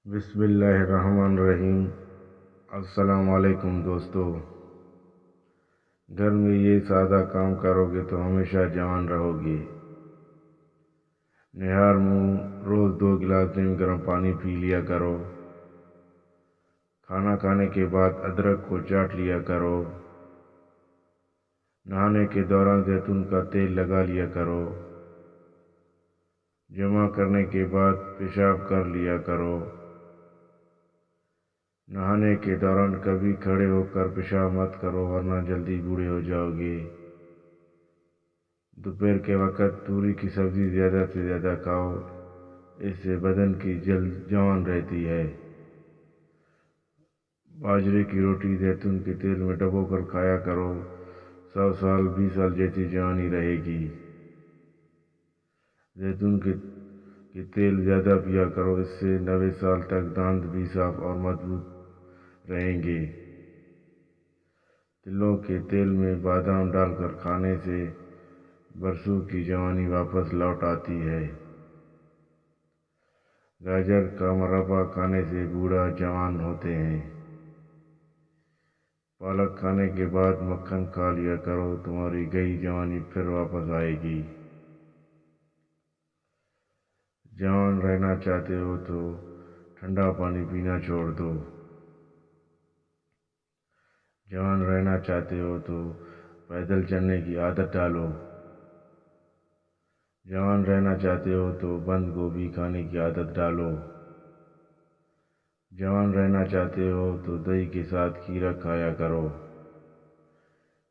بسم اللہ الرحمن الرحیم۔ السلام علیکم دوستو۔ گھر میں یہ سادہ کام کرو گے تو ہمیشہ جوان رہو گے۔ نہار منہ روز 2 گلاس نیم گرم پانی پی لیا کرو۔ کھانا کھانے کے بعد ادرک کو چاٹ لیا کرو۔ نہانے کے دوران زیتون کا تیل لگا لیا کرو۔ جمع کرنے کے بعد پیشاب کر لیا کرو۔ نہانے کے دوران کبھی کھڑے ہو کر پیشاب مت کرو ورنہ جلدی بوڑھے ہو جاؤ گے۔ دوپہر کے وقت توری کی سبزی زیادہ سے زیادہ کھاؤ، اس سے بدن کی جلد جوان رہتی ہے۔ باجرے کی روٹی زیتون کے تیل میں ڈبو کر کھایا کرو، 100 سال 20 سال جیسی جوانی رہے گی۔ زیتون کے تیل زیادہ پیا کرو، اس سے 90 سال تک دانت بھی صاف اور مضبوط رہیں گے۔ تلوں کے تیل میں بادام ڈال کر کھانے سے برسوں کی جوانی واپس لوٹ آتی ہے۔ گاجر کا مربع کھانے سے بوڑھا جوان ہوتے ہیں۔ پالک کھانے کے بعد مکھن کھا لیا کرو، تمہاری گئی جوانی پھر واپس آئے گی۔ جوان رہنا چاہتے ہو تو ٹھنڈا پانی پینا چھوڑ دو۔ جوان رہنا چاہتے ہو تو پیدل چلنے کی عادت ڈالو۔ جوان رہنا چاہتے ہو تو بند گوبھی کھانے کی عادت ڈالو۔ جوان رہنا چاہتے ہو تو دہی کے ساتھ کھیرا کھایا کرو۔